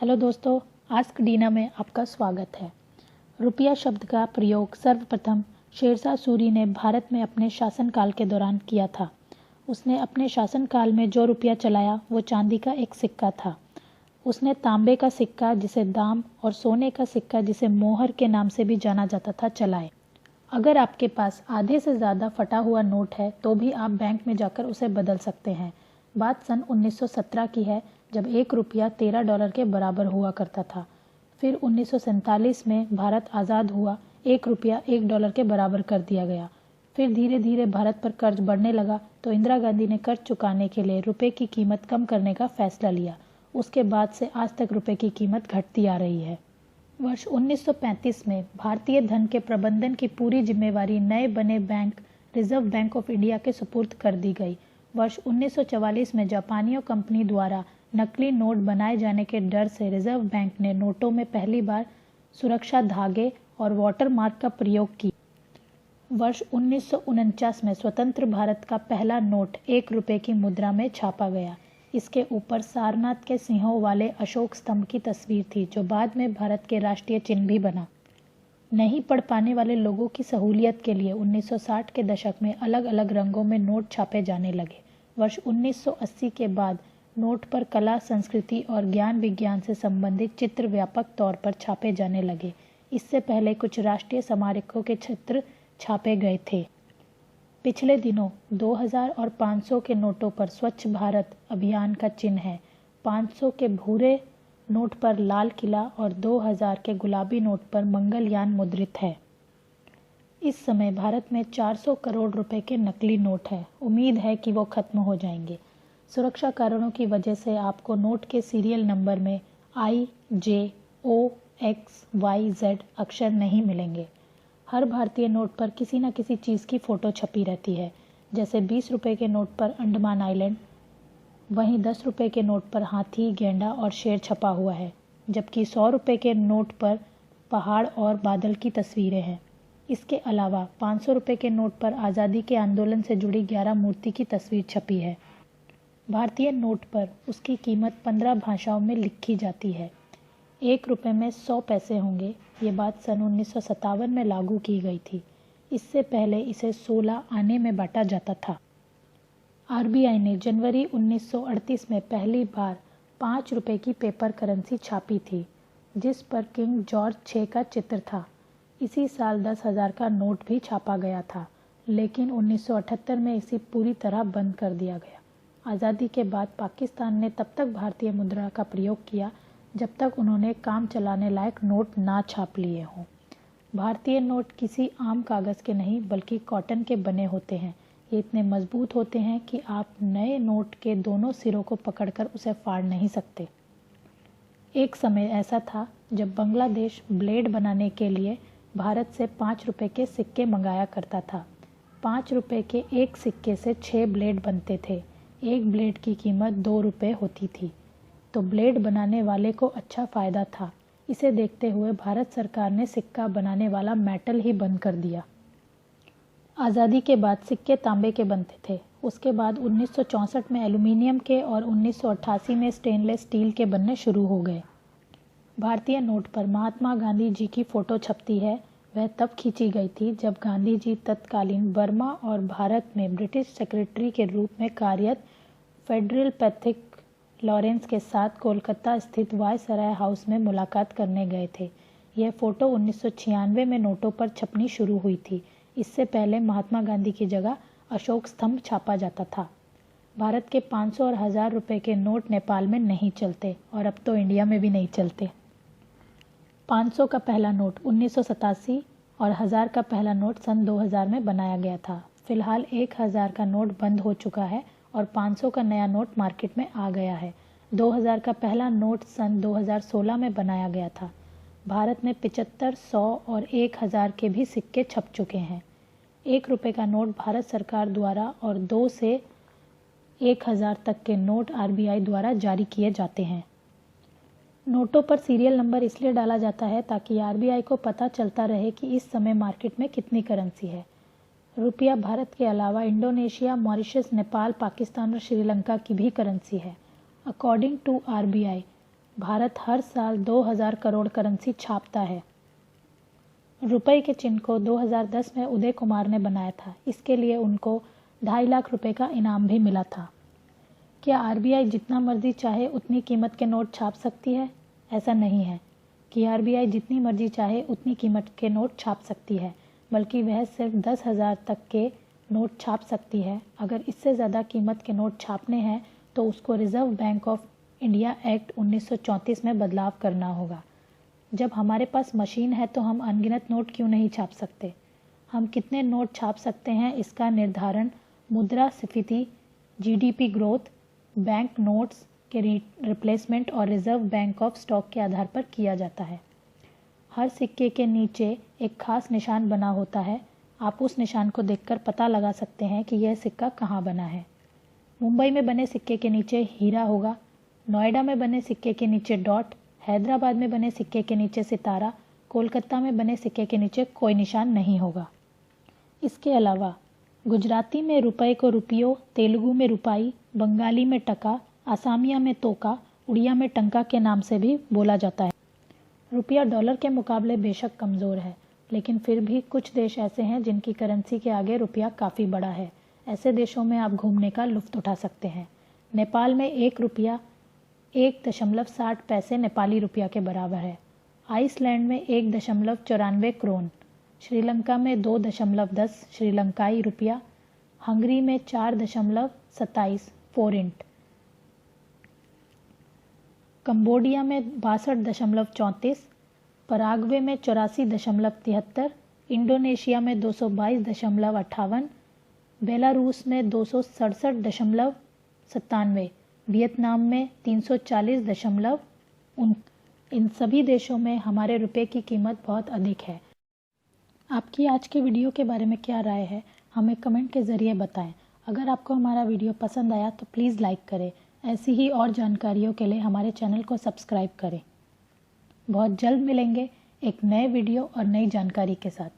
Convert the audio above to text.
Hello दोस्तों, ask Dina में आपका स्वागत है। रुपया शब्द का प्रयोग सर्वप्रथम शेरशाह सूरी ने भारत में अपने शासनकाल के दौरान किया था। उसने अपने शासनकाल में जो रुपया चलाया वो चांदी का एक सिक्का था। उसने तांबे का सिक्का जिसे दाम और सोने का सिक्का जिसे मोहर के नाम से भी जाना जाता था चलाए। अगर आपके पास आधे से ज़्यादा फटा हुआ नोट है तो भी आप बैंक में जाकर उसे बदल सकते हैं। बात सन 1917 की है, जब एक रुपया $13 के बराबर हुआ करता था। फिर 1947 में भारत आज़ाद हुआ, एक रुपया $1 के बराबर कर दिया गया। फिर धीरे धीरे भारत पर कर्ज बढ़ने लगा तो इंदिरा गांधी ने कर्ज चुकाने के लिए रुपए की कीमत कम करने का फैसला लिया। उसके बाद से आज तक रुपए की कीमत घटती आ रही है। वर्ष 1935 में भारतीय धन के प्रबंधन की पूरी जिम्मेवारी नए बने bank reserve bank of India के सुपुर्द कर दी गई। वर्ष 1944 में जापानियों कंपनी द्वारा नकली नोट बनाए जाने के डर से रिजर्व बैंक ने नोटों में पहली बार सुरक्षा धागे और वाटरमार्क का प्रयोग किया। वर्ष 1949 में स्वतंत्र भारत का पहला नोट 1 रुपये की मुद्रा में छापा गया। इसके ऊपर सारनाथ के सिंहों वाले अशोक स्तंभ की तस्वीर थी, जो बाद में भारत के राष्ट्रीय चिन्ह भी बना। नहीं पढ़ पाने वाले लोगों की सहूलियत के लिए 1960 के दशक में अलग अलग रंगों में नोट छापे जाने लगे। वर्ष 1980 के बाद नोट पर कला, संस्कृति और ज्ञान विज्ञान से संबंधित चित्र व्यापक तौर पर छापे जाने लगे। इससे पहले कुछ राष्ट्रीय स्मारकों के चित्र छापे गए थे। पिछले दिनों 2000 और 500 के नोटों पर स्वच्छ भारत अभियान का चिन्ह है। 500 के भूरे नोट पर लाल किला और 2000 के गुलाबी नोट पर मंगलयान मुद्रित है। इस समय भारत में 400 करोड़ रुपए के नकली नोट है। उम्मीद है कि वो खत्म हो जाएंगे। सुरक्षा कारणों की वजह से आपको नोट के सीरियल नंबर में I, J, O, X, Y, Z अक्षर नहीं मिलेंगे। हर भारतीय नोट पर किसी न किसी चीज़ की फ़ोटो छपी रहती है। जैसे 20 रुपये के नोट पर अंडमान आइलैंड, वहीं 10 रुपये के नोट पर हाथी, गेंडा और शेर छपा हुआ है, जबकि 100 रुपये के नोट पर पहाड़ और बादल की तस्वीरें हैं। इसके अलावा 500 रुपये के नोट पर आज़ादी के आंदोलन से जुड़ी 11 मूर्ति की तस्वीर छपी है। भारतीय नोट पर उसकी कीमत 15 भाषाओं में लिखी जाती है। 1 रुपये में 100 पैसे होंगे। ये बात सन 1957 में लागू की गई थी। इससे पहले इसे 16 आने में बांटा जाता था। आरबीआई ने जनवरी 1938 में पहली बार 5 रुपये की पेपर करेंसी छापी थी, जिस पर किंग जॉर्ज 6 का चित्र था। इसी साल 10,000 का नोट भी छापा गया था, लेकिन 1978 में इसे पूरी तरह बंद कर दिया गया। आज़ादी के बाद पाकिस्तान ने तब तक भारतीय मुद्रा का प्रयोग किया जब तक उन्होंने काम चलाने लायक नोट ना छाप लिए हों। भारतीय नोट किसी आम कागज़ के नहीं बल्कि कॉटन के बने होते हैं। ये इतने मजबूत होते हैं कि आप नए नोट के दोनों सिरों को पकड़कर उसे फाड़ नहीं सकते। एक समय ऐसा था जब बांग्लादेश ब्लेड बनाने के लिए भारत से 5 रुपये के सिक्के मंगाया करता था। 5 रुपये के एक सिक्के से 6 ब्लेड बनते थे। एक ब्लेड की कीमत 2 रुपये होती थी, तो ब्लेड बनाने वाले को अच्छा फ़ायदा था। इसे देखते हुए भारत सरकार ने सिक्का बनाने वाला मेटल ही बंद कर दिया। आज़ादी के बाद सिक्के तांबे के बनते थे। उसके बाद 1964 में एल्यूमीनियम के और 1988 में स्टेनलेस स्टील के बनने शुरू हो गए। भारतीय नोट पर महात्मा गांधी जी की फ़ोटो छपती है। वह तब खींची गई थी जब गांधी जी तत्कालीन बर्मा और भारत में ब्रिटिश सेक्रेटरी के रूप में कार्यरत फेडरल पैथिक लॉरेंस के साथ कोलकाता स्थित वायसराय हाउस में मुलाकात करने गए थे। यह फ़ोटो 1996 में नोटों पर छपनी शुरू हुई थी। इससे पहले महात्मा गांधी की जगह अशोक स्तंभ छापा जाता था। भारत के 500 और 1000 रुपये के नोट नेपाल में नहीं चलते और अब तो इंडिया में भी नहीं चलते। 500 का पहला नोट 1987 और 1000 का पहला नोट सन 2000 में बनाया गया था। फिलहाल 1000 का नोट बंद हो चुका है और 500 का नया नोट मार्केट में आ गया है। 2000 का पहला नोट सन 2016 में बनाया गया था। भारत में 75, 100 और 1000 के भी सिक्के छप चुके हैं। 1 रुपये का नोट भारत सरकार द्वारा और 2 से 1000 तक के नोट आरबीआई द्वारा जारी किए जाते हैं। नोटों पर सीरियल नंबर इसलिए डाला जाता है ताकि आरबीआई को पता चलता रहे कि इस समय मार्केट में कितनी करेंसी है। रुपया भारत के अलावा इंडोनेशिया, मॉरिशस, नेपाल, पाकिस्तान और श्रीलंका की भी करेंसी है। अकॉर्डिंग टू आरबीआई, भारत हर साल 2000 करोड़ करेंसी छापता है। रुपए के चिन्ह को 2010 में उदय कुमार ने बनाया था। इसके लिए उनको 2.5 लाख रुपए का इनाम भी मिला था। क्या आरबीआई जितना मर्जी चाहे उतनी कीमत के नोट छाप सकती है? ऐसा नहीं है कि आरबीआई जितनी मर्जी चाहे उतनी कीमत के नोट छाप सकती है, बल्कि वह सिर्फ 10,000 तक के नोट छाप सकती है। अगर इससे ज़्यादा कीमत के नोट छापने हैं तो उसको reserve bank of India act 1934 में बदलाव करना होगा। जब हमारे पास मशीन है तो हम अनगिनत नोट क्यों नहीं छाप सकते? हम कितने नोट छाप सकते हैं इसका निर्धारण मुद्रास्फीति, जीडीपी ग्रोथ, बैंक नोट्स के रिप्लेसमेंट और रिजर्व बैंक ऑफ स्टॉक के आधार पर किया जाता है। हर सिक्के के नीचे एक खास निशान बना होता है। आप उस निशान को देखकर पता लगा सकते हैं कि यह सिक्का कहाँ बना है। मुंबई में बने सिक्के के नीचे हीरा होगा, नोएडा में बने सिक्के के नीचे डॉट, हैदराबाद में बने सिक्के के नीचे सितारा, कोलकाता में बने सिक्के के नीचे कोई निशान नहीं होगा। इसके अलावा गुजराती में रुपए को रुपयो, तेलुगु में रुपाई, बंगाली में टका, आसामिया में तोका, उड़िया में टंका के नाम से भी बोला जाता है। रुपया डॉलर के मुकाबले बेशक कमज़ोर है, लेकिन फिर भी कुछ देश ऐसे हैं जिनकी करेंसी के आगे रुपया काफ़ी बड़ा है। ऐसे देशों में आप घूमने का लुत्फ़ उठा सकते हैं। नेपाल में 1 रुपया 1.60 पैसे नेपाली रुपया के बराबर है। आइसलैंड में 1.94 क्रोन, श्रीलंका में 2.10 श्रीलंकाई रुपया, हंगरी में 4.27 फोरिंट, कंबोडिया में 62.34, पराग्वे में 84.73, इंडोनेशिया में 222.58, बेलारूस में 267.97, वियतनाम में 340.9। इन सभी देशों में हमारे रुपए की कीमत बहुत अधिक है। आपकी आज के वीडियो के बारे में क्या राय है, हमें कमेंट के ज़रिए बताएं। अगर आपको हमारा वीडियो पसंद आया तो प्लीज़ लाइक करें। ऐसी ही और जानकारियों के लिए हमारे चैनल को सब्सक्राइब करें। बहुत जल्द मिलेंगे एक नए वीडियो और नई जानकारी के साथ।